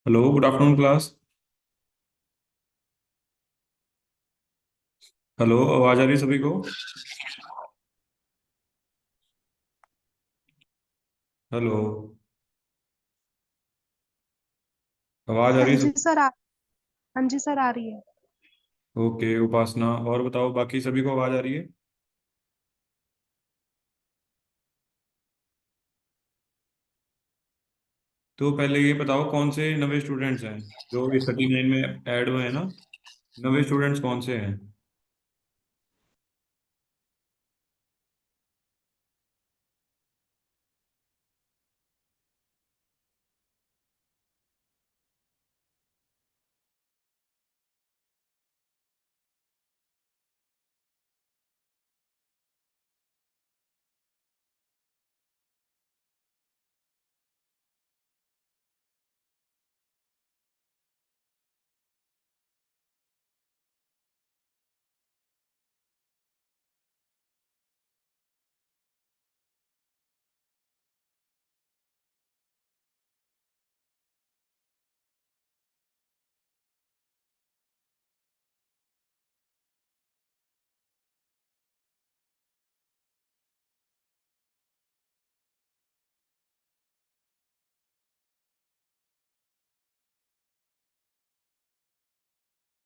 Hello, good afternoon class. Hello, आवाज आ रही है सभी को? हेलो, आवाज आ रही हाँ है जी सब? सर हाँ जी सर, आ रही है। ओके उपासना, और बताओ बाकी सभी को आवाज आ रही है? तो पहले ये बताओ कौन से नवे स्टूडेंट्स हैं जो इस 39 में ऐड हुए हैं ना। नवे स्टूडेंट्स कौन से हैं?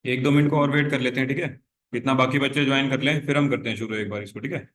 एक दो मिनट को और वेट कर लेते हैं, ठीक है? इतना बाकी बच्चे ज्वाइन कर लें, फिर हम करते हैं शुरू एक बार इसको, ठीक है?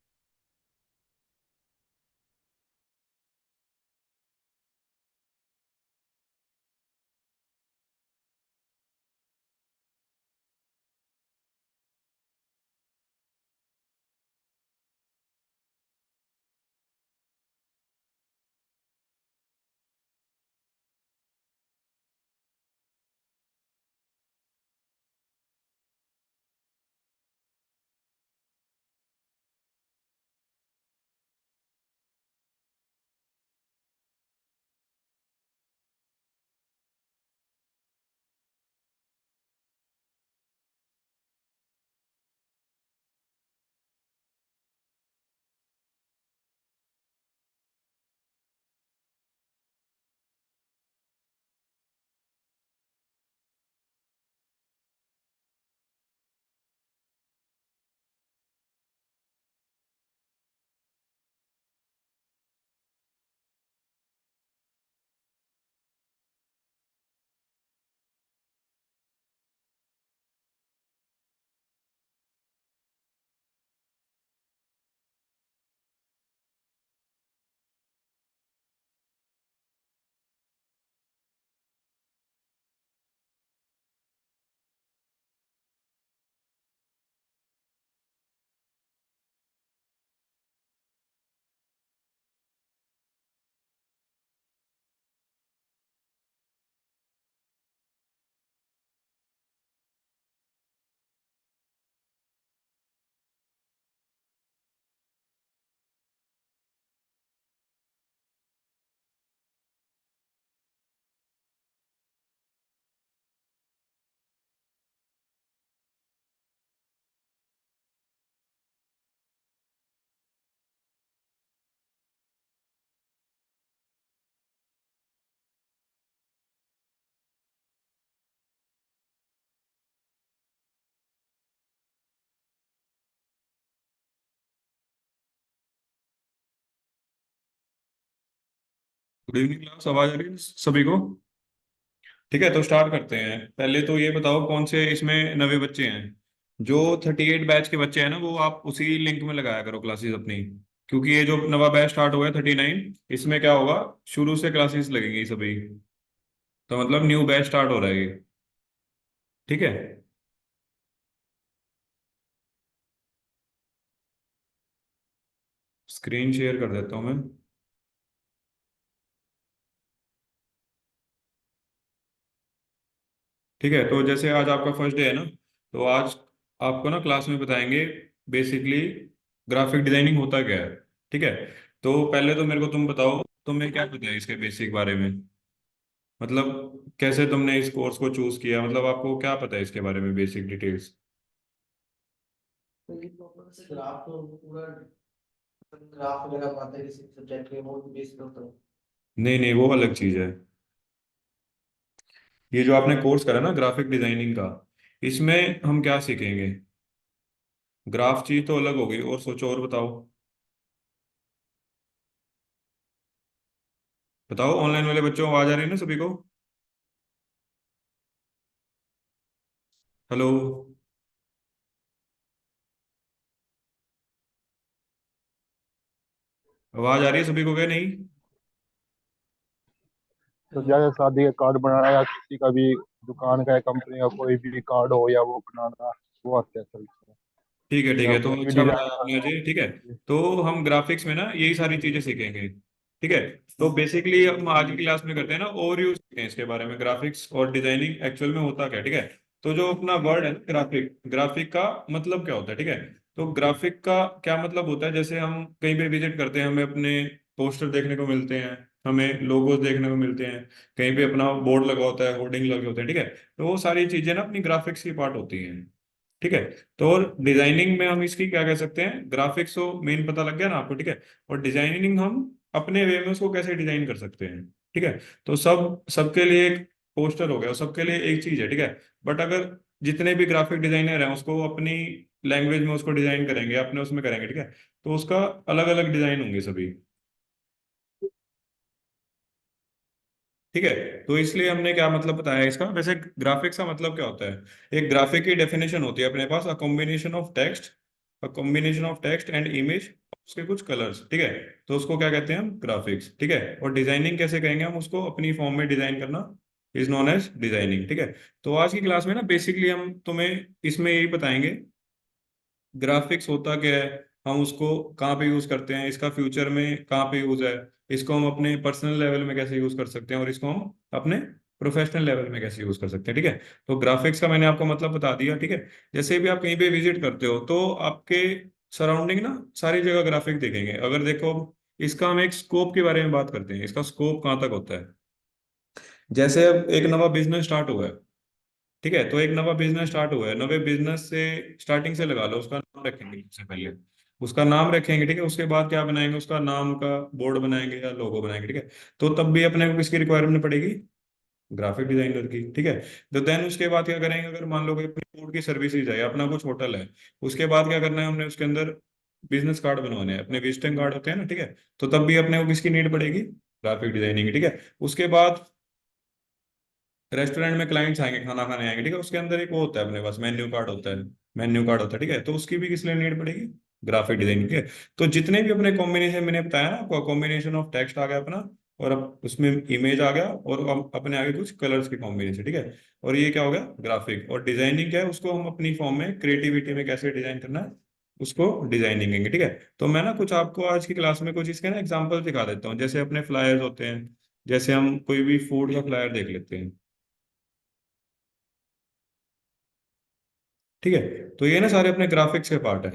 गुड इवनिंग क्लास, आवाज आ रही है सभी को? ठीक है, तो स्टार्ट करते हैं। पहले तो ये बताओ कौन से इसमें नवे बच्चे हैं। जो 38 बैच के बच्चे हैं ना, वो आप उसी लिंक में लगाया करो क्लासेस अपनी। क्योंकि ये जो नवा बैच स्टार्ट हुआ है 39, इसमें क्या होगा, शुरू से क्लासेस लगेंगी सभी। तो मतलब न्यू बैच स्टार्ट हो रहा है ये। ठीक है। स्क्रीन शेयर कर देता हूँ मैं। ठीक है, तो जैसे आज आपका फर्स्ट डे है ना, तो आज आपको ना क्लास में बताएंगे बेसिकली ग्राफिक डिजाइनिंग होता क्या है। ठीक है। तो पहले तो मेरे को तुम बताओ, तुम्हें क्या पता है इसके बेसिक बारे में? मतलब कैसे तुमने इस कोर्स को चूज किया, मतलब आपको क्या पता है इसके बारे में बेसिक डिटेल्स? ग्राफ तो पूरा ग्राफ वगैरह पाता है किसी सब्जेक्ट के वो बेस पे होता है। नहीं नहीं, वो अलग चीज है। ये जो आपने कोर्स करा ना ग्राफिक डिजाइनिंग का, इसमें हम क्या सीखेंगे? ग्राफ चीज तो अलग हो गई, और सोचो और बताओ। बताओ, ऑनलाइन वाले बच्चों आवाज आ रही है ना सभी को? हेलो? आवाज आ रही है सभी को क्या नहीं? तो जैसे शादी का कार्ड बनाना या किसी का भी दुकान का या कंपनी का कोई भी कार्ड हो या वो बनाना, वो आता है सर इसमें। ठीक है ठीक या है, तो कुछ भी अच्छा डिजाइन बताया आपने करना हो। अजय। ठीक है, तो हम ग्राफिक्स में ना यही सारी चीजें सीखेंगे। ठीक है, तो बेसिकली हम आज की क्लास में करते हैं ना ओवरव्यू सीखते हैं इसके बारे में, ग्राफिक्स और डिजाइनिंग एक्चुअल में होता क्या है। ठीक है, तो जो अपना वर्ड है ना ग्राफिक, ग्राफिक का मतलब क्या होता है? ठीक है, तो ग्राफिक का क्या मतलब होता है, जैसे हम कहीं पे विजिट करते हैं, हमें अपने पोस्टर देखने को मिलते हैं, हमें लोगोस देखने को मिलते हैं, कहीं पे अपना बोर्ड लगा होता है, होर्डिंग लगे होते हैं। ठीक है, तो वो सारी चीजें ना अपनी ग्राफिक्स की पार्ट होती हैं। ठीक है, तो और डिजाइनिंग में हम इसकी क्या कह सकते हैं, ग्राफिक्स तो मेन पता लग गया ना आपको। ठीक है, और डिजाइनिंग हम अपने वे में उसको कैसे डिजाइन कर सकते हैं। ठीक है, तो सबके लिए एक पोस्टर हो गया, और सबके लिए एक चीज है। ठीक है, बट अगर जितने भी ग्राफिक डिजाइनर हैं उसको अपनी लैंग्वेज में उसको डिजाइन करेंगे, अपने उसमें करेंगे। ठीक है, तो उसका अलग अलग डिजाइन होंगे सभी। ठीक है, तो इसलिए हमने क्या मतलब बताया इसका। वैसे ग्राफिक्स का मतलब क्या होता है? एक ग्राफिक की डेफिनेशन होती है अपने पास, a combination of text and image, उसके कुछ कलर्स। ठीक है, तो उसको क्या कहते हैं हम? ग्राफिक्स। ठीक है, और डिजाइनिंग कैसे कहेंगे हम उसको? अपनी फॉर्म में डिजाइन करना इज नोन एज डिजाइनिंग। ठीक है, तो आज की क्लास में ना बेसिकली हम तुम्हें इसमें यही बताएंगे ग्राफिक्स होता क्या है, हम उसको कहाँ पे यूज करते हैं, इसका फ्यूचर में कहाँ पे यूज है, इसको हम अपने पर्सनल लेवल में कैसे यूज कर सकते हैं, और इसको हम अपने प्रोफेशनल लेवल में कैसे यूज कर सकते हैं। ठीक है, तो ग्राफिक्स का मैंने आपको मतलब बता दिया। ठीक है, जैसे भी आप कहीं पे विजिट करते हो तो आपके सराउंडिंग ना सारी जगह ग्राफिक देखेंगे। अगर देखो, इसका हम एक स्कोप के बारे में बात करते हैं, इसका स्कोप कहाँ तक होता है। जैसे अब एक नवा बिजनेस स्टार्ट हुआ है। ठीक है, तो एक नवा बिजनेस स्टार्ट हुआ है, नवे बिजनेस से स्टार्टिंग से लगा लो, उसका नाम रखेंगे सबसे पहले। उसका नाम रखेंगे, ठीक है, उसके बाद क्या बनाएंगे? उसका नाम का बोर्ड बनाएंगे या लोगो बनाएंगे। ठीक है, तो तब भी अपने को किसकी रिक्वायरमेंट पड़ेगी? ग्राफिक डिजाइनर की। ठीक है, तो देन उसके बाद क्या करेंगे? अगर मान लो कि अपनी फूड की सर्विसेज है या अपना कुछ होटल है, उसके बाद क्या करना है हमने? उसके अंदर बिजनेस कार्ड बनवाने हैं, अपने विजिटिंग कार्ड होते हैं ना। ठीक है, तो तब भी अपने को किसकी नीड पड़ेगी? ग्राफिक डिजाइनिंग की। ठीक है, उसके बाद रेस्टोरेंट में क्लाइंट्स आएंगे, खाना खाने आएंगे। ठीक है, उसके अंदर एक वो होता है अपने पास, मेन्यू कार्ड होता है। मेन्यू कार्ड होता है, ठीक है, तो उसकी भी किस लिए नीड पड़ेगी? ग्राफिक डिजाइनिंग के। तो जितने भी अपने कॉम्बिनेशन मैंने बताया ना आपको, कॉम्बिनेशन ऑफ टेक्स्ट आ गया अपना, और अब उसमें इमेज आ गया, और अब अपने आगे कुछ कलर्स की कॉम्बिनेशन। ठीक है, और ये क्या हो गया? ग्राफिक। और डिजाइनिंग क्या है? उसको हम अपनी फॉर्म में क्रिएटिविटी में कैसे डिजाइन करना है, उसको डिजाइनिंग कहेंगे। ठीक है, तो मैं ना कुछ आपको आज की क्लास में कुछ इसके ना एग्जांपल दिखा देता हूँ। जैसे अपने फ्लायर्स होते हैं, जैसे हम कोई भी फूड का फ्लायर देख लेते हैं। ठीक है, तो ये ना सारे अपने ग्राफिक्स के पार्ट है।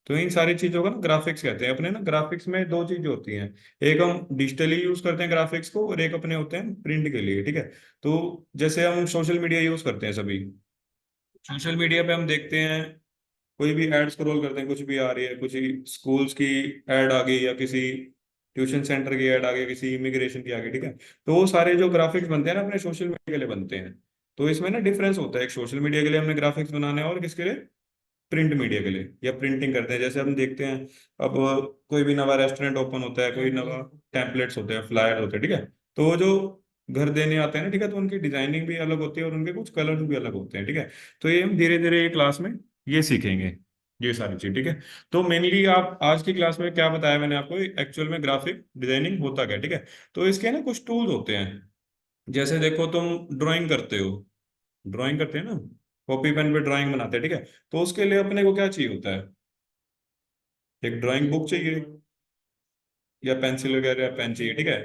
तो इन सारी चीजों का ना ग्राफिक्स कहते हैं। अपने ना ग्राफिक्स में दो चीजें होती हैं, एक हम डिजिटली यूज करते हैं ग्राफिक्स को, और एक अपने होते हैं प्रिंट के लिए। ठीक है, तो जैसे हम सोशल मीडिया यूज करते हैं सभी, सोशल मीडिया पे हम देखते हैं कोई भी एड स्क्रॉल करते हैं, कुछ भी आ रही है, कुछ स्कूल्स की एड आ गई, या किसी ट्यूशन सेंटर की एड आ गई, किसी इमिग्रेशन की आ गई। ठीक है, तो वो सारे जो ग्राफिक्स बनते हैं ना अपने सोशल मीडिया के लिए बनते हैं। तो इसमें ना डिफरेंस होता है, एक सोशल मीडिया के लिए हमने ग्राफिक्स बनाने हैं, और किसके लिए? प्रिंट मीडिया के लिए, या प्रिंटिंग करते हैं। जैसे हम देखते हैं अब कोई भी नवा रेस्टोरेंट ओपन होता है, कोई नवा टेम्पलेट्स होते हैं, फ्लायर होते हैं। ठीक है, तो वो जो घर देने आते हैं ना, ठीक है, तो उनकी डिजाइनिंग भी अलग होती है, और उनके कुछ कलर्स भी अलग होते हैं। ठीक है, तो ये हम धीरे धीरे ये क्लास में ये सीखेंगे, ये सारी चीज। ठीक है, तो मेनली आप आज की क्लास में क्या बताया मैंने आपको, एक्चुअल में ग्राफिक डिजाइनिंग होता क्या है। ठीक है, तो इसके ना कुछ टूल्स होते हैं। जैसे देखो, तुम ड्राइंग करते हो, ड्राइंग करते हैं ना, कॉपी पेन पे ड्राइंग बनाते हैं। ठीक है, तो उसके लिए अपने को क्या चाहिए होता है? एक ड्राइंग बुक चाहिए, या पेंसिल वगैरह, पेन चाहिए। ठीक है,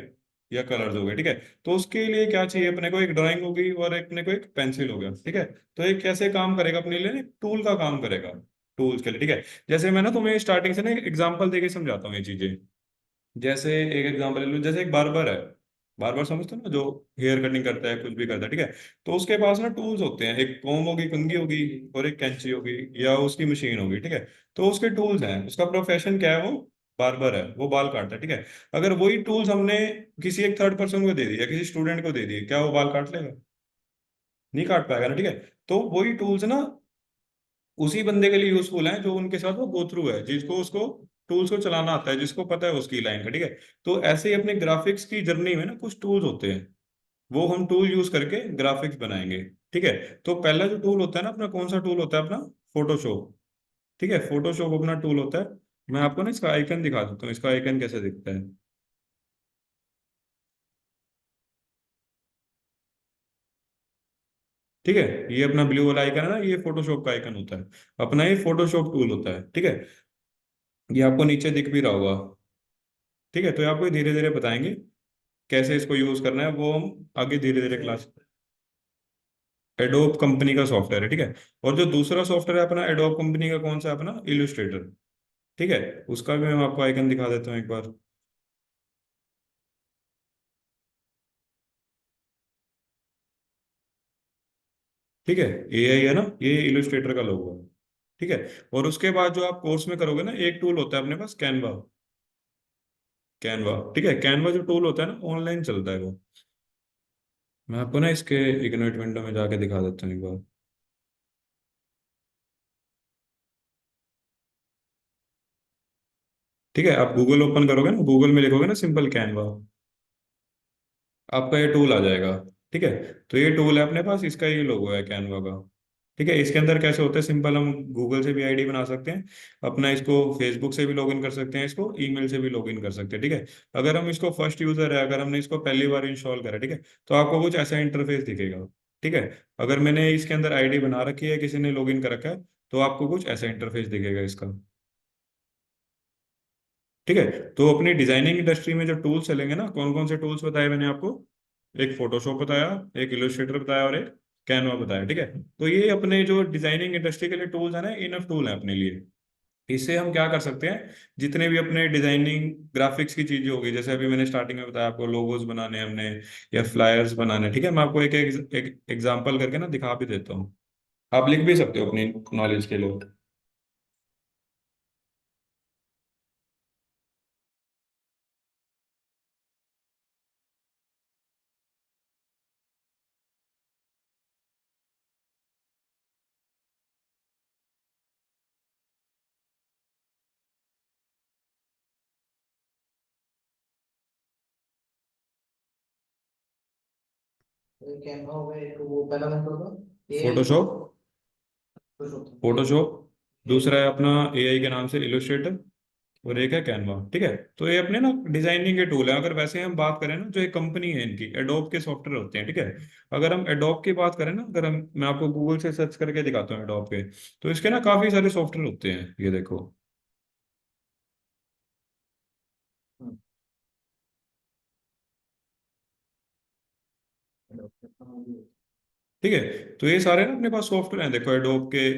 या कलर्स हो गए। ठीक है, तो उसके लिए क्या चाहिए अपने को? एक ड्राइंग होगी, और एक अपने को एक पेंसिल हो गया। ठीक है, तो एक कैसे काम करेगा अपने लिए? टूल का काम करेगा, टूल्स के लिए। ठीक है, जैसे मैं ना तुम्हें स्टार्टिंग से ना एक एग्जांपल देके समझाता हूँ ये चीजें। जैसे एक एग्जांपल ले लो, जैसे एक बार्बर है, बार्बर समझते हो ना, जो हेयर कटिंग करता है, कुछ भी करता है। ठीक है, तो उसके पास ना टूल्स होते हैं, एक कॉम्ब होगी, कंघी होगी, और एक कैंची होगी, या उसकी मशीन होगी। ठीक है, तो उसके टूल्स हैं, उसका प्रोफेशन क्या है? वो बार्बर है, वो बाल काटता है। ठीक है, अगर वही टूल्स हमने किसी एक थर्ड पर्सन को दे दिया, किसी स्टूडेंट को दे दिए, क्या वो बाल काट लेगा? नहीं काट पाएगा ना, ठीक है। तो वही टूल्स ना उसी बंदे के लिए यूजफुल है जो उनके साथ वो गो थ्रू है, जिसको उसको टूल्स को चलाना आता है, जिसको पता है उसकी लाइन का, ठीक है। तो ऐसे ही अपने ग्राफिक्स की जर्नी में ना कुछ टूल्स होते हैं, वो हम टूल यूज करके ग्राफिक्स बनाएंगे, ठीक है। तो पहला जो टूल होता है ना अपना, कौन सा टूल होता है अपना? फोटोशॉप, ठीक है। फोटोशॉप अपना टूल होता है। मैं आपको ना इसका आइकन दिखा देता हूँ, इसका आइकन कैसे दिखता है। ठीक है, ये अपना ब्लू वाला आइकन है ना, ये फोटोशॉप का आइकन होता है, अपना ये फोटोशॉप टूल होता है, ठीक है। ये आपको नीचे दिख भी रहा होगा, ठीक है। तो ये आपको धीरे धीरे बताएंगे कैसे इसको यूज करना है, वो हम आगे धीरे धीरे क्लास। एडोब कंपनी का सॉफ्टवेयर है, ठीक है। और जो दूसरा सॉफ्टवेयर है अपना एडोब कंपनी का, कौन सा है अपना? इलस्ट्रेटर, ठीक है। उसका भी मैं आपको आइकन दिखा देता हूँ एक बार। ठीक है, एआई है ना, ये इलस्ट्रेटर का लोगो है, ठीक है। और उसके बाद जो आप कोर्स में करोगे ना, एक टूल होता है अपने पास, कैनवा। कैनवा, ठीक है। कैनवा जो टूल होता है ना, ऑनलाइन चलता है वो। मैं आपको ना इसके इग्नोट विंडो में जाके दिखा देता हूँ एक बार। ठीक है, आप गूगल ओपन करोगे ना, गूगल में लिखोगे ना सिंपल कैनवा, आपका ये टूल आ जाएगा, ठीक है। तो ये टूल है अपने पास, इसका ये लोगो है कैनवा का, ठीक है। इसके अंदर कैसे होता है सिंपल, हम गूगल से भी आईडी बना सकते हैं अपना, इसको फेसबुक से भी लॉगिन कर सकते हैं, इसको ईमेल से भी लॉगिन कर सकते हैं, ठीक है। अगर हम इसको फर्स्ट यूजर है, अगर हमने इसको पहली बार इंस्टॉल करा, ठीक है, तो आपको कुछ ऐसा इंटरफेस दिखेगा, ठीक है। अगर मैंने इसके अंदर आईडी बना रखी है, किसी ने लॉगिन कर रखा है, तो आपको कुछ ऐसा इंटरफेस दिखेगा इसका, ठीक है। तो अपनी डिजाइनिंग इंडस्ट्री में जो टूल्स चलेंगे ना, कौन कौन से टूल्स बताए मैंने आपको? एक फोटोशॉप बताया, एक इलस्ट्रेटर बताया, और एक कैनवा बताया, ठीक है। तो ये अपने जो डिजाइनिंग इंडस्ट्री के लिए टूल्स है ना, इनफ टूल है अपने लिए। इससे हम क्या कर सकते हैं, जितने भी अपने डिजाइनिंग ग्राफिक्स की चीजें होगी, जैसे अभी मैंने स्टार्टिंग में बताया आपको, लोगोस बनाने हैं हमने या फ्लायर्स बनाने हैं, ठीक है। मैं आपको एक एक एग्जांपल करके ना दिखा भी देता हूँ, आप लिख भी सकते हो अपनी नॉलेज के लिए। तो कैनवा हो गया, एक वो पहला कौन सा था? एआई। फोटोशॉप, कुछ होता है फोटोशॉप। एआई। दूसरा है अपना एआई के नाम से इलस्ट्रेटर, और एक है कैनवा, ठीक है। तो ये अपने ना डिजाइनिंग के टूल है। अगर वैसे हम बात करें ना, जो एक कंपनी है इनकी, एडोब के सॉफ्टवेयर होते हैं, ठीक है। अगर हम एडोब की बात करें ना, अगर हम, मैं आपको गूगल से सर्च करके दिखाता हूँ एडोब के, तो इसके ना काफी सारे सॉफ्टवेयर होते हैं, ये देखो, हम्म, adopted। ठीक है। तो ये सारे ना अपने पास सॉफ्टवेयर हैं, देखो एडोब के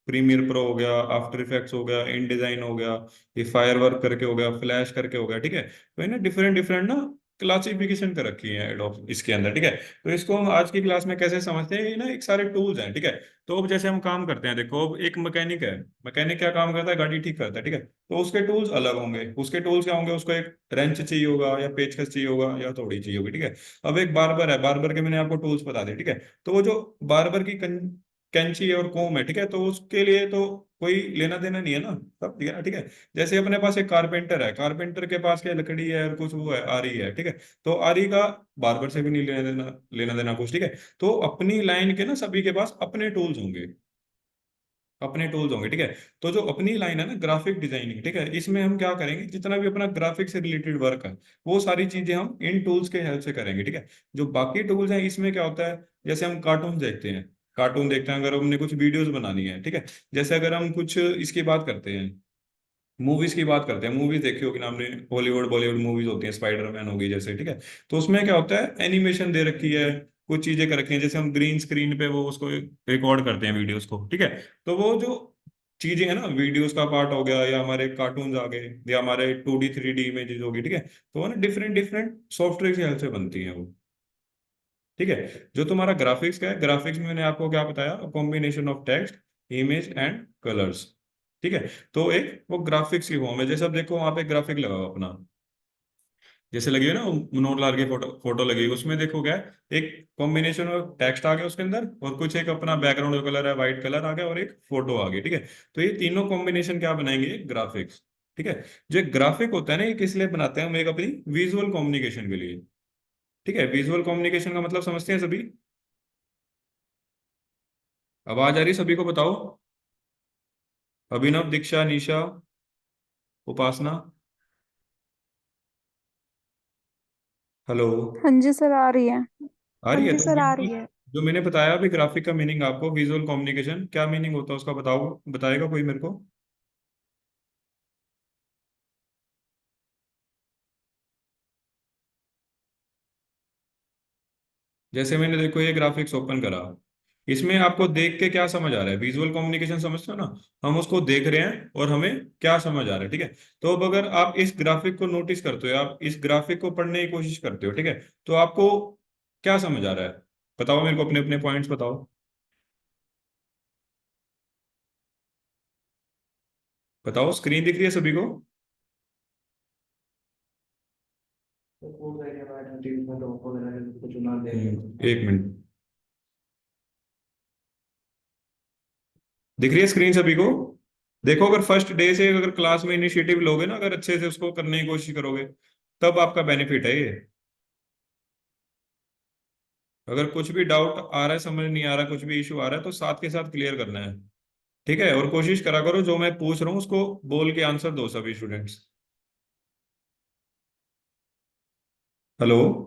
प्रीमियर प्रो हो गया, आफ्टर इफेक्ट्स हो गया, इन डिजाइन हो गया, ये फायर वर्क करके हो गया, फ्लैश करके हो गया, ठीक है। तो इन्हें डिफरेंट डिफरेंट ना क्लासिफिकेशन कर रखी है एडोब इसके अंदर, ठीक है। तो इसको हम आज की क्लास में कैसे समझते हैं, ये ना एक सारे टूल्स हैं, ठीक है। तो अब जैसे हम काम करते हैं, देखो अब एक मैकेनिक है, मैकेनिक क्या काम करता है? गाड़ी ठीक करता है, ठीक है। तो उसके टूल्स अलग होंगे, उसके टूल्स क्या होंगे? उसको एक रेंच चाहिए होगा, या पेचकस चाहिए होगा, या हथौड़ी चाहिए होगी, ठीक है। अब एक बार्बर है, बार्बर के मैंने आपको टूल्स बता दिए, ठीक है। तो वो जो बार्बर की कैंची है और कोम है, ठीक है, तो उसके लिए तो कोई लेना देना नहीं है ना, सब ठीक है ना, ठीक है। जैसे अपने पास एक कारपेंटर है, कारपेंटर के पास क्या लकड़ी है और कुछ वो है, आरी है, ठीक है। तो आरी का बार्बर से भी नहीं लेना देना कुछ, ठीक है। तो अपनी लाइन के ना सभी के पास अपने टूल्स होंगे, अपने टूल्स होंगे, ठीक है। तो जो अपनी लाइन है ना ग्राफिक डिजाइनिंग, ठीक है, इसमें हम क्या करेंगे, जितना भी अपना ग्राफिक से रिलेटेड वर्क है, वो सारी चीजें हम इन टूल्स के हेल्प से करेंगे, ठीक है। जो बाकी टूल्स हैं, इसमें क्या होता है, जैसे हम कार्टून देखते हैं, कार्टून देखते हैं, अगर हमने कुछ वीडियोस बनानी है, ठीक है। जैसे अगर हम कुछ इसकी बात करते हैं, मूवीज की बात करते हैं, मूवीज देखी होगी ना आपने, हॉलीवुड बॉलीवुड मूवीज होती हैं, स्पाइडरमैन होगी जैसे, ठीक है। तो उसमें क्या होता है, एनिमेशन दे रखी है, कुछ चीजें कर रखी हैं, जैसे हम ग्रीन स्क्रीन पे वो उसको रिकॉर्ड करते हैं वीडियोस को, ठीक है। तो वो जो चीजें है ना, वीडियोस का पार्ट हो गया, या हमारे कार्टून आ गए, या हमारे 2D 3D इमेजेस होगी, ठीक है। तो वो ना डिफरेंट डिफरेंट सॉफ्टवेयर की हेल्प से बनती है वो, ठीक है। जो तुम्हारा ग्राफिक्स का है, ग्राफिक्स में मैंने आपको क्या बताया, combination of text, image and colours, ठीक है। तो एक वो ग्राफिक्स की फॉर्म है, जैसे अब देखो वहां पे ग्राफिक लगा हुआ अपना, जैसे लगी है ना मनोहर लाल की फोटो फोटो लगी है, उसमें देखो क्या है, एक कॉम्बिनेशन ऑफ टेक्स्ट आ गया उसके अंदर, और कुछ एक अपना बैकग्राउंड जो कलर है व्हाइट कलर आ गया, और एक फोटो आ गई, ठीक है। तो ये तीनों कॉम्बिनेशन क्या बनाएंगे, ग्राफिक्स। ठीक है। जो ग्राफिक होता है ना, ये किस लिए बनाते हैं हम, एक अपनी विजुअल कम्युनिकेशन के लिए। ठीक है, विजुअल कम्युनिकेशन का मतलब समझते हैं सभी? आवाज आ रही है सभी को, बताओ। अभिनव, दीक्षा, निशा, उपासना, हेलो। हाँ जी सर आ रही है। आ हाँ रही है? जी तो सर आ रही विजुअल, है। जो मैंने बताया अभी ग्राफिक का मीनिंग आपको, विजुअल कम्युनिकेशन क्या मीनिंग होता है उसका बताओ, बताएगा कोई मेरे को? जैसे मैंने देखो ये ग्राफिक्स ओपन करा, इसमें आपको देख के क्या समझ आ रहा है, विजुअल कम्युनिकेशन समझते हो ना, हम उसको देख रहे हैं और हमें क्या समझ आ रहा है। ठीक है। तो अब अगर आप इस ग्राफिक को नोटिस करते हो, आप इस ग्राफिक को पढ़ने की कोशिश करते हो, ठीक है, तो आपको क्या समझ आ रहा है? बताओ मेरे को, अपने अपने पॉइंट्स बताओ। बताओ, स्क्रीन दिख रही है सभी को? तो फूड वगैरह बाद टीवी में लोग वगैरह कुछ चुना देंगे। एक मिनट, दिख रही है स्क्रीन सभी को? देखो, अगर फर्स्ट डे से अगर क्लास में इनिशिएटिव लोगे ना, अगर अच्छे से उसको करने की कोशिश करोगे, तब आपका बेनिफिट है ये। अगर कुछ भी डाउट आ रहा है, समझ नहीं आ रहा, कुछ भी इशू आ रहा है, तो साथ के साथ क्लियर करना है। ठीक है, और कोशिश करा करो जो मैं पूछ रहा हूँ उसको बोल के आंसर दो सभी स्टूडेंट्स। हेलो।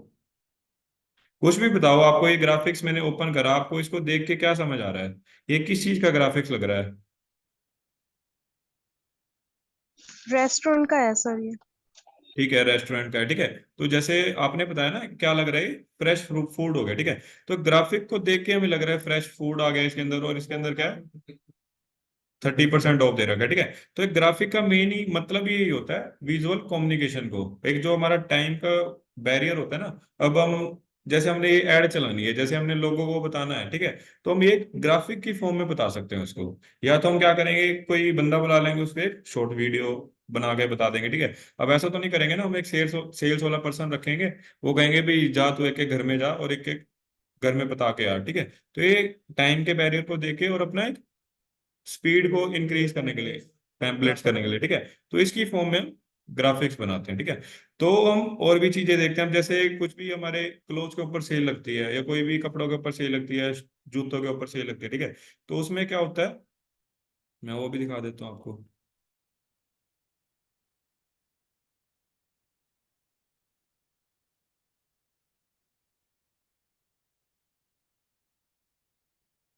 कुछ भी बताओ, आपको ये ग्राफिक्स मैंने ओपन करा, आपको इसको देख के क्या समझ आ रहा है? ये किस चीज का ग्राफिक्स लग रहा है? रेस्टोरेंट का है सर ये। ठीक है, रेस्टोरेंट का है। ठीक है। तो जैसे आपने बताया ना, क्या लग रहा है, फ्रेश फूड हो गया। ठीक है। तो ग्राफिक को देख के हमें लग रहा है फ्रेश फूड आ गया इसके अंदर, और इसके अंदर क्या है, 30% ऑफ दे रखा है। ठीक है। तो एक ग्राफिक का मेन ही मतलब यही होता है, विजुअल कम्युनिकेशन को, एक जो हमारा टाइम का बैरियर होता है ना, अब हम जैसे हमने ये ऐड चलानी है, जैसे हमने लोगों को बताना है, ठीक है, तो हम ये ग्राफिक की फॉर्म में बता सकते हैं उसको। या तो हम क्या करेंगे, कोई बंदा बुला लेंगे, उसको एक शॉर्ट वीडियो बना के बता देंगे। ठीक है। अब ऐसा तो नहीं करेंगे ना, हम एक सेल्स सेल्स वाला पर्सन रखेंगे, वो कहेंगे भाई जा तू एक एक घर में जा और एक एक घर में बता के यार। ठीक है। तो ये टाइम के बैरियर को देके और अपना स्पीड को इंक्रीज करने के लिए, टेम्पलेट्स करने के लिए, ठीक है, तो इसकी फॉर्म में हम ग्राफिक्स बनाते हैं। ठीक है। तो हम और भी चीजें देखते हैं, हम जैसे कुछ भी हमारे क्लोथ के ऊपर सेल लगती है, या कोई भी कपड़ों के ऊपर सेल लगती है, जूतों के ऊपर सेल लगती है, ठीक है, तो उसमें क्या होता है, मैं वो भी दिखा देता हूँ आपको।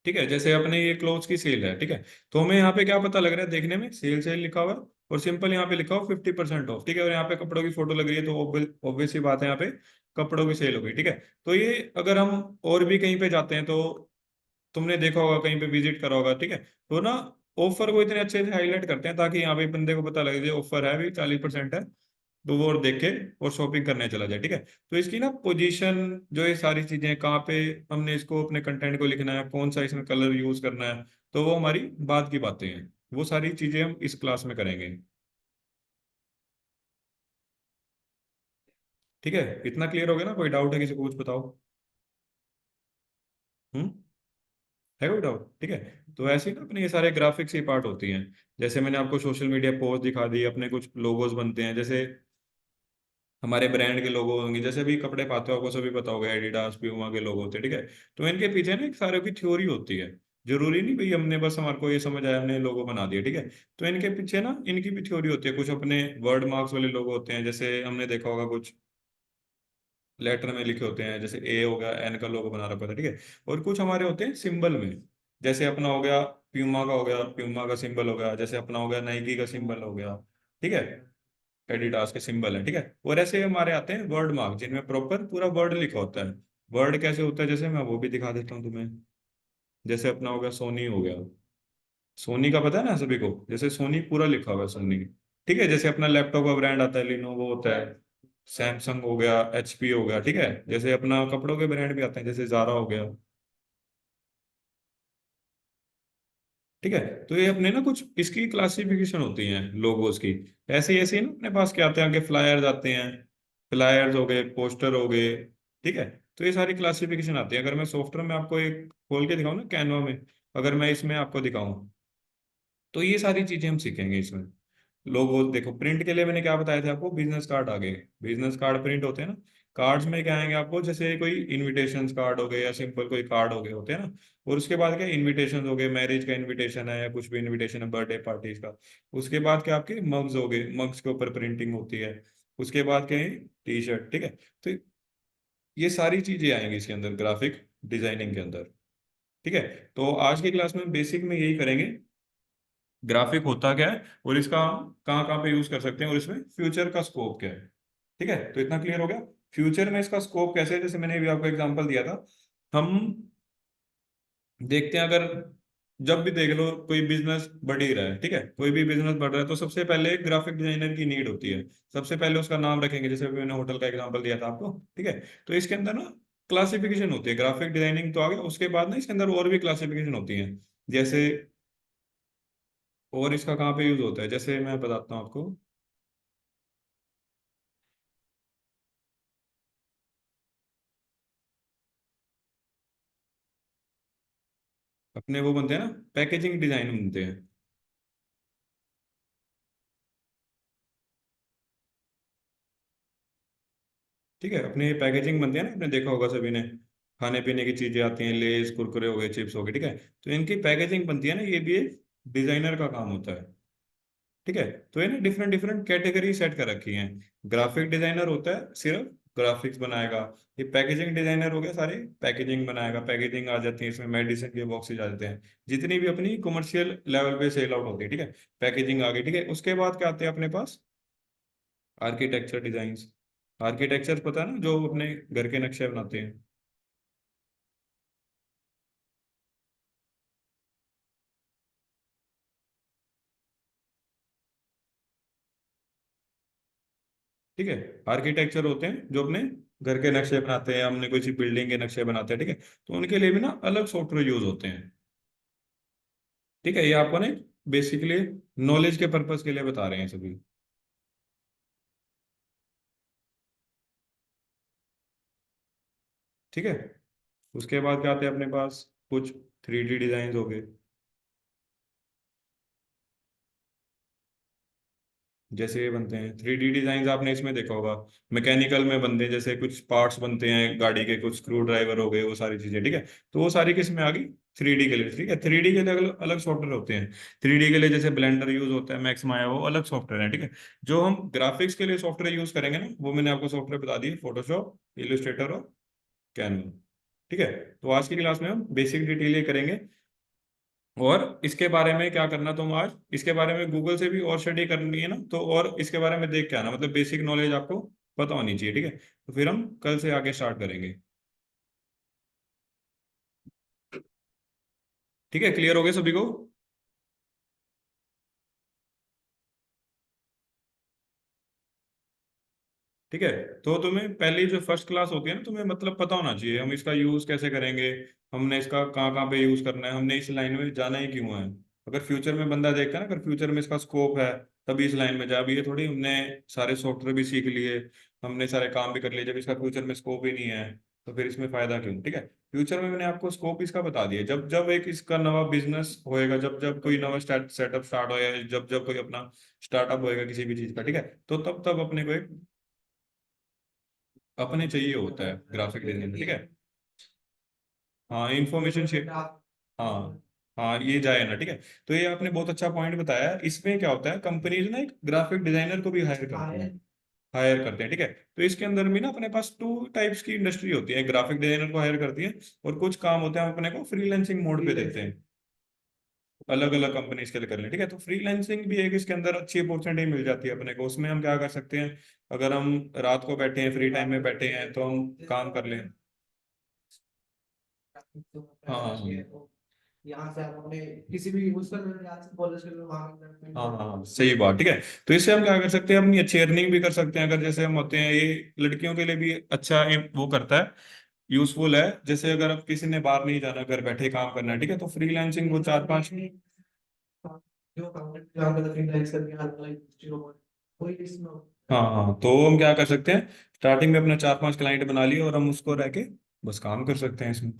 ठीक है, जैसे अपने ये क्लोथ्स की सेल है, ठीक है, तो हमें यहाँ पे क्या पता लग रहा है, देखने में सेल सेल लिखा हुआ है, और सिंपल यहाँ पे लिखा हुआ 50% ऑफ। ठीक है, और यहाँ पे कपड़ों की फोटो लग रही है, तो ऑब्वियस सी बात है, यहाँ पे कपड़ों की सेल हो गई। ठीक है। तो ये अगर हम और भी कहीं पे जाते हैं, तो तुमने देखा होगा, कहीं पे विजिट करा होगा, ठीक है, तो ना ऑफर को इतने अच्छे से हाईलाइट करते हैं, ताकि यहाँ पे बंदे को पता लगे कि ऑफर है, भी 40% है, तो वो और देखे और शॉपिंग करने चला जाए। ठीक है। तो इसकी ना पोजीशन, जो ये सारी चीजें हैं, कहाँ पे हमने इसको अपने कंटेंट को लिखना है, कौन सा इसमें कलर यूज करना है, तो वो हमारी बात की बातें हैं, वो सारी चीजें हम इस क्लास में करेंगे। ठीक है, इतना क्लियर हो गया ना? कोई डाउट है किसी को, कुछ बताओ। हम्म। है कोई डाउट? ठीक है। तो ऐसे ही ना अपने ये सारे ग्राफिक्स ही पार्ट होती हैं। जैसे मैंने आपको सोशल मीडिया पोस्ट दिखा दी, अपने कुछ लोगोज बनते हैं, जैसे हमारे ब्रांड के लोगो होंगे, जैसे भी कपड़े पाते हो आपको सभी पता होगा, एडिडास प्यूमा के लोगो होते हैं। ठीक है। तो इनके पीछे ना एक सारे की थ्योरी होती है, जरूरी नहीं भाई हमने बस हमारे को ये समझ आया हमने लोगो बना दिया। ठीक है। तो इनके पीछे ना इनकी भी थ्योरी होती है, कुछ अपने वर्ड मार्क्स वाले लोगो होते हैं, जैसे हमने देखा होगा कुछ लेटर में लिखे होते हैं, जैसे ए हो गया, एन का लोगो बना रखा होता है। ठीक है। और कुछ हमारे होते हैं सिंबल में, जैसे अपना हो गया प्यूमा का, हो गया प्यूमा का सिंबल हो गया, जैसे अपना हो गया नाइकी का सिंबल हो गया। ठीक है, एडिडास के सिंबल है। ठीक है। और ऐसे हमारे आते हैं वर्ड मार्क, जिनमें प्रॉपर पूरा वर्ड लिखा होता है। वर्ड कैसे होता है, जैसे मैं वो भी दिखा देता हूँ तुम्हें। जैसे अपना हो गया सोनी हो गया, सोनी का पता है ना सभी को, जैसे सोनी पूरा लिखा हुआ है सोनी। ठीक है। जैसे अपना लैपटॉप का ब्रांड आता है, लिनोवो होता है, सैमसंग हो गया, एचपी हो गया। ठीक है। जैसे अपना कपड़ों के ब्रांड भी आते हैं, जैसे जारा हो गया। ठीक है। तो ये अपने ना कुछ इसकी क्लासिफिकेशन होती है लोगोस की। ऐसे ऐसे ही ना अपने पास क्या आते हैं, आगे फ्लायर्स आते हैं, फ्लायर्स हो गए, पोस्टर हो गए, ठीक है। तो ये सारी क्लासिफिकेशन आती है। अगर मैं सॉफ्टवेयर में आपको एक खोल के दिखाऊं ना, कैनवा में, अगर मैं इसमें आपको दिखाऊं, तो ये सारी चीजें हम सीखेंगे इसमें। लोगो देखो, प्रिंट के लिए मैंने क्या बताया था आपको, बिजनेस कार्ड आ गए। बिजनेस कार्ड प्रिंट होते हैं ना। कार्ड्स में क्या आएंगे आपको, जैसे कोई इनविटेशन कार्ड हो गए या सिंपल कोई कार्ड हो गए होते हैं ना। और उसके बाद क्या, इनविटेशन हो गए, मैरिज का इन्विटेशन है या कुछ भी इनविटेशन है, बर्थडे पार्टीज का। उसके बाद क्या आपके मग्स हो गए, मग्स के ऊपर प्रिंटिंग होती है। उसके बाद क्या है, टी शर्ट, ठीक है। तो ये सारी चीजें आएंगी इसके अंदर, ग्राफिक डिजाइनिंग के अंदर, ठीक है। तो आज की क्लास में बेसिक में यही करेंगे, ग्राफिक होता क्या है और इसका कहाँ कहाँ पे यूज कर सकते हैं, और इसमें फ्यूचर का स्कोप क्या है। ठीक है, तो इतना क्लियर हो गया। फ्यूचर में इसका स्कोप कैसे है, जैसे मैंने अभी आपको एग्जांपल दिया था। हम देखते हैं, अगर जब भी देख लो कोई बिजनेस बढ़ ही रहा है, ठीक है, कोई भी बिजनेस बढ़ रहा है, तो सबसे पहले ग्राफिक डिजाइनर की नीड होती है। सबसे पहले उसका नाम रखेंगे, जैसे अभी मैंने होटल का एग्जांपल दिया था आपको, ठीक है। तो इसके अंदर ना क्लासिफिकेशन होती है, ग्राफिक डिजाइनिंग तो आ गया, उसके बाद ना इसके अंदर और भी क्लासिफिकेशन होती है। जैसे और इसका कहाँ पे यूज होता है, जैसे मैं बताता हूँ आपको। अपने वो बनते हैं ना, पैकेजिंग डिजाइन बनते हैं, ठीक है। अपने पैकेजिंग बनती है ना, आपने देखा होगा सभी ने, खाने पीने की चीजें आती हैं, लेज कुरकुरे हो गए, चिप्स हो गए, ठीक है। तो इनकी पैकेजिंग बनती है ना, ये भी एक डिजाइनर का काम होता है, ठीक है। तो ये ना डिफरेंट डिफरेंट कैटेगरी सेट कर रखी हैं। ग्राफिक डिजाइनर होता है सिर्फ ग्राफिक्स बनाएगा। ये पैकेजिंग डिजाइनर हो गया, सारे पैकेजिंग बनाएगा, पैकेजिंग आ जाती है इसमें, मेडिसिन के बॉक्सेज आ जाते हैं, जितनी भी अपनी कमर्शियल लेवल पे सेल आउट होती है, ठीक है। पैकेजिंग आ गई, ठीक है। उसके बाद क्या आते हैं अपने पास, आर्किटेक्चर डिजाइन। आर्किटेक्चर पता है ना, जो अपने घर के नक्शे बनाते हैं, ठीक है। आर्किटेक्चर होते हैं जो अपने घर के नक्शे बनाते हैं, हमने कोई सी बिल्डिंग के नक्शे बनाते हैं, ठीक है। तो उनके लिए भी ना अलग सॉफ्टवेयर यूज होते हैं, ठीक है। ये आपको ना बेसिकली नॉलेज के पर्पज के लिए बता रहे हैं सभी, ठीक है। उसके बाद क्या आते हैं अपने पास, कुछ 3D डिजाइन हो गए। जैसे ये बनते हैं 3D डिजाइन, आपने इसमें देखा होगा, मैकेनिकल में बनते हैं, जैसे कुछ पार्ट्स बनते हैं गाड़ी के, कुछ स्क्रू ड्राइवर हो गए, वो सारी चीजें, ठीक है। तो वो सारी किस में आ गई, 3D के लिए, ठीक है। 3D के लिए अलग अलग सॉफ्टवेयर होते हैं। 3D के लिए जैसे ब्लेंडर यूज होता है, मैक्स माया, वो अलग सॉफ्टवेयर है, ठीक है। जो हम ग्राफिक्स के लिए सॉफ्टवेयर यूज करेंगे ना, वो मैंने आपको सॉफ्टवेयर बता दिए, फोटोशॉप, इलस्ट्रेटर और कैनवा, ठीक है। तो आज की क्लास में हम बेसिक डिटेल ये करेंगे। और इसके बारे में क्या करना, तुम आज इसके बारे में गूगल से भी और स्टडी करनी है ना, तो और इसके बारे में देख के आना, मतलब बेसिक नॉलेज आपको पता होनी चाहिए, ठीक है। तो फिर हम कल से आगे स्टार्ट करेंगे, ठीक है। क्लियर हो गया सभी को? ठीक है। तो तुम्हें पहली जो फर्स्ट क्लास होती है ना, तुम्हें मतलब पता होना चाहिए हम इसका यूज कैसे करेंगे, हमने इसका कहाँ कहाँ पे यूज करना है, हमने इस लाइन में जाना ही क्यों है। अगर फ्यूचर में बंदा देखता है ना, अगर फ्यूचर में इसका स्कोप है, तभी इस लाइन में जा। अभी ये थोड़ी हमने सारे सॉफ्टवेयर भी सीख लिए, हमने सारे काम भी कर लिए, जब इसका फ्यूचर में स्कोप ही नहीं है, तो फिर इसमें फायदा क्यों, ठीक है। फ्यूचर में मैंने आपको स्कोप इसका बता दिया, जब जब एक इसका नवा बिजनेस होएगा, जब जब कोई नवा सेटअप स्टार्ट होएगा, जब जब कोई अपना स्टार्टअप होएगा किसी भी चीज का, ठीक है। तो तब तब अपने को एक अपने चाहिए होता है ग्राफिक डिजाइनर, ठीक है। हाँ, इंफॉर्मेशन शेयर, हाँ हाँ, ये जाए ना, ठीक है। तो ये आपने बहुत अच्छा पॉइंट बताया है। इसमें क्या होता है, कंपनीज ना एक ग्राफिक डिजाइनर को भी हायर करते हैं, ठीक है। तो इसके अंदर भी ना अपने पास टू टाइप्स की इंडस्ट्री होती है, ग्राफिक डिजाइनर को हायर करती है, और कुछ काम होते हैं हम अपने को फ्रीलांसिंग मोड पे देते हैं, अलग अलग कंपनीज के लिए कर लें, ठीक है। तो फ्रीलांसिंग भी एक इसके अंदर अच्छी अपॉर्चुनिटी मिल जाती है अपने को। उसमें हम क्या कर सकते हैं, अगर हम रात को बैठे हैं, फ्री टाइम में बैठे हैं, तो हम काम कर लें। हाँ हाँ यहाँ से आप अपने किसी भी यूज कर रहे हैं, यहाँ से कॉलेज के लिए वहाँ हाँ हाँ हाँ, सही बात, ठीक है। तो इससे हम क्या कर सकते हैं, अपनी अच्छी अर्निंग भी कर सकते हैं। अगर जैसे हम होते हैं, ये लड़कियों के लिए भी अच्छा वो करता है, यूजफुल है। जैसे अगर अब किसी ने बाहर नहीं जाना, घर बैठे काम करना है, ठीक है, तो फ्रीलांसिंग वो चार पांच, जो काम करते हैं, करके हाथ में कोई इसमें हाँ हाँ, तो हम क्या कर सकते हैं, स्टार्टिंग में अपना 4-5 क्लाइंट बना लिए और हम उसको रह के बस काम कर सकते हैं इसमें।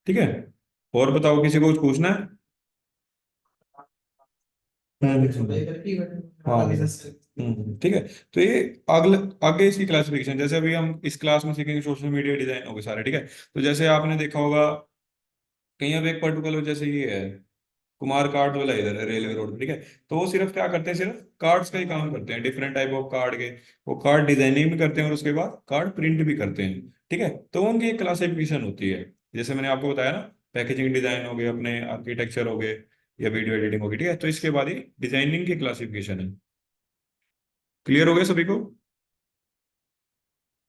ठीक है, और बताओ किसी को कुछ पूछना है? सुबह करके ही बैठे हाँ। वाली सिस्टम। ठीक है। तो ये अगले आगे इसकी क्लासिफिकेशन, जैसे अभी हम इस क्लास में सीखेंगे सोशल मीडिया डिजाइन हो गए सारे। ठीक है, तो जैसे आपने देखा होगा कहीं अब एक पर्टिकुलर, जैसे ये है कुमार कार्ड वाला इधर है रेलवे रोड पे। ठीक है, तो वो सिर्फ क्या करते हैं, सिर्फ कार्ड्स का ही काम करते हैं, डिफरेंट टाइप ऑफ कार्ड के। वो कार्ड डिजाइनिंग भी करते हैं और उसके बाद कार्ड प्रिंट भी करते हैं। ठीक है, तो उनकी एक क्लासिफिकेशन होती है, जैसे मैंने आपको बताया ना, पैकेजिंग डिजाइन हो गए, अपने आर्किटेक्चर हो गए, या वीडियो एडिटिंग होगी। ठीक है, तो इसके बाद ये डिजाइनिंग की क्लासिफिकेशन है। क्लियर हो गया सभी को?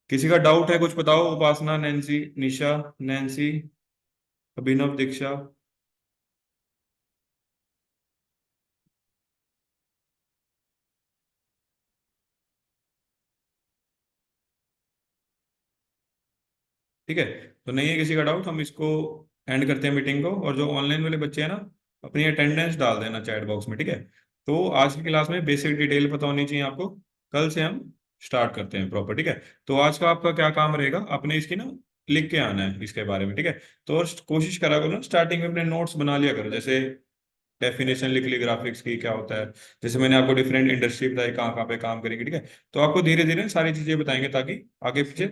किसी का डाउट है कुछ बताओ? उपासना, नैन्सी, निशा, नैन्सी, अभिनव, दीक्षा। ठीक है, तो नहीं है किसी का डाउट, हम इसको एंड करते हैं मीटिंग को। और जो ऑनलाइन वाले बच्चे हैं ना, अपनी अटेंडेंस डाल देना चैट बॉक्स में। ठीक है, तो आज की क्लास में बेसिक डिटेल पता होनी चाहिए आपको। कल से हम स्टार्ट करते हैं प्रॉपर। ठीक है, तो आज का आपका क्या काम रहेगा, आपने इसकी ना लिख के आना है इसके बारे में। ठीक है, तो और कोशिश करा करो ना स्टार्टिंग में अपने नोट्स बना लिया करो, जैसे डेफिनेशन लिख ली ग्राफिक्स की क्या होता है, जैसे मैंने आपको डिफरेंट इंडस्ट्री बताई कहाँ कहाँ पे काम करेंगे। ठीक है, तो आपको धीरे धीरे सारी चीजें बताएंगे ताकि आगे पीछे।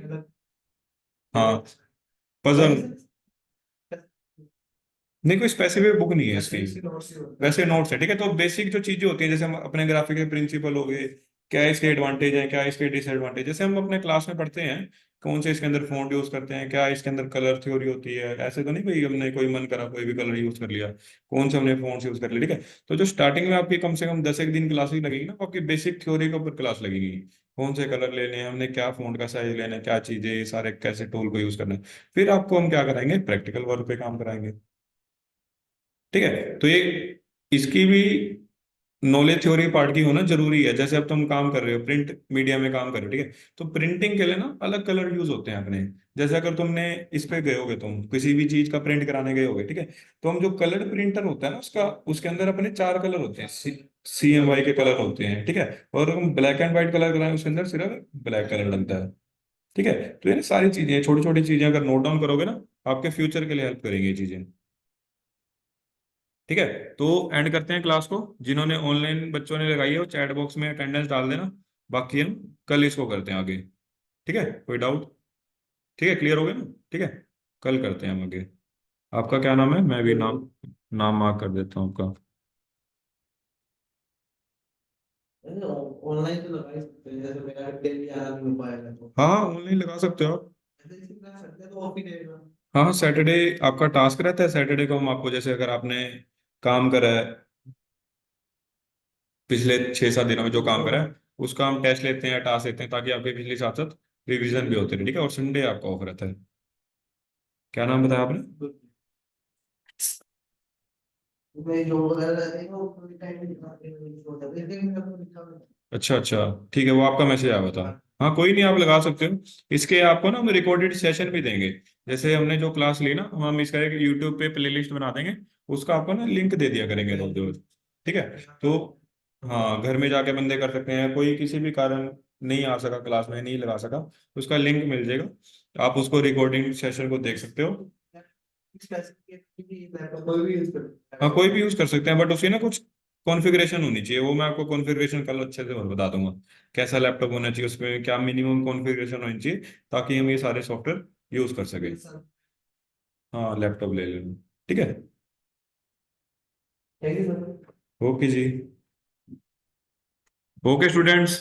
हाँ, पजल नहीं, कोई स्पेसिफिक बुक नहीं है इसकी, वैसे नोट्स है। ठीक है, तो बेसिक जो चीजें होती हैं, जैसे हम अपने ग्राफिक के प्रिंसिपल हो गए, क्या इसके एडवांटेज है, क्या इसके डिसएडवांटेज, जैसे हम अपने क्लास में पढ़ते हैं कौन से इसके अंदर फॉन्ट यूज करते हैं, क्या इसके अंदर कलर थ्योरी होती है, ऐसे तो नहीं कोई हमने कोई मन करा कोई भी कलर यूज कर लिया, कौन से हमने फॉन्ट्स यूज कर लिए। ठीक है, तो जो स्टार्टिंग में आपकी कम से कम 10 एक दिन क्लासेस लगेगी ना, आपकी बेसिक थ्योरी के ऊपर क्लास लगेगी, कौन से कलर लेने हैं, हमने क्या फॉन्ट का साइज लेना है, क्या चीजें, ये सारे कैसे टूल को यूज करना है। फिर आपको हम क्या कराएंगे, प्रैक्टिकल वर्क पे काम कराएंगे। ठीक है, तो ये इसकी भी नॉलेज थ्योरी पार्ट की होना जरूरी है। जैसे अब तुम काम कर रहे हो, प्रिंट मीडिया में काम कर रहे हो। ठीक है, तो प्रिंटिंग के लिए ना अलग कलर यूज होते हैं अपने। जैसे अगर तुमने इस पे गए होगे, तुम किसी भी चीज का प्रिंट कराने गए होगे। ठीक है, तो हम जो कलर प्रिंटर होता है ना उसका, उसके अंदर अपने 4 कलर होते हैं, CMY के कलर होते हैं। ठीक है, और हम ब्लैक एंड व्हाइट कलर कराएं उसके अंदर सिर्फ ब्लैक कलर डलता है। ठीक है, तो ये सारी चीजें, छोटी छोटी चीजें अगर नोट डाउन करोगे ना, आपके फ्यूचर के लिए हेल्प करेंगी ये चीजें। ठीक है, तो एंड करते हैं क्लास को। जिन्होंने ऑनलाइन बच्चों ने लगाई है वो चैट बॉक्स में अटेंडेंस डाल देना, बाकी हम कल इसको करते हैं आगे। ठीक है, कोई डाउट? ठीक है, क्लियर हो गया ना? ठीक है, कल करते हैं हम आगे। आपका क्या नाम है, मैं भी नाम नाम मार्क कर देता हूँ आपका। ऑनलाइन तो लगा ही सकते हैं, जैसे मेरा डेली आना नहीं हो पाएगा तो हाँ हाँ, ऑनलाइन लगा सकते हो आप। ऐसे इसी क्लास सकते हैं तो ऑफ ही रहेगा। हाँ, सैटरडे आपका टास्क रहता है, सैटरडे को हम आपको, जैसे अगर आपने काम करा है पिछले 6-7 दिनों में जो काम करा है, उसका हम टेस्ट लेते हैं, टास्क लेते हैं, ताकि आपके पिछले साथ साथ रिवीजन भी होते रहे। ठीक है, और संडे आपका ऑफ रहता है। क्या नाम बताया आपने? मैं जो वगैरह रहते हैं वो पूरी टाइम में दिखाते हैं, जो होता है लेकिन मैं आपको दिखा नहीं। अच्छा अच्छा, ठीक है, वो आपका मैसेज आया था। हाँ, कोई नहीं, आप लगा सकते हो। इसके आपको ना हम रिकॉर्डेड सेशन भी देंगे, जैसे हमने जो क्लास ली ना, हम इसका एक यूट्यूब पे प्लेलिस्ट बना देंगे, उसका आपको ना लिंक दे दिया करेंगे रोज रोज। ठीक है, तो हाँ, घर में जाके बंदे कर सकते हैं, कोई किसी भी कारण नहीं आ सका क्लास में, नहीं लगा सका, उसका लिंक मिल जाएगा, आप उसको रिकॉर्डिंग सेशन को देख सकते हो। इस पैसे की लैपटॉप कोई भी यूज कर सकता हाँ, है। कोई भी यूज कर सकते हैं, बट उसकी ना कुछ कॉन्फ़िगरेशन होनी चाहिए, वो मैं आपको कॉन्फ़िगरेशन कल अच्छे से और बता दूंगा, कैसा लैपटॉप होना चाहिए, उसमें क्या मिनिमम कॉन्फ़िगरेशन होनी चाहिए, ताकि हम ये सारे सॉफ्टवेयर यूज कर सकें। हाँ, लैपटॉप ले लेना। ठीक है, थैंक यू सर। ओके जी। Okay students.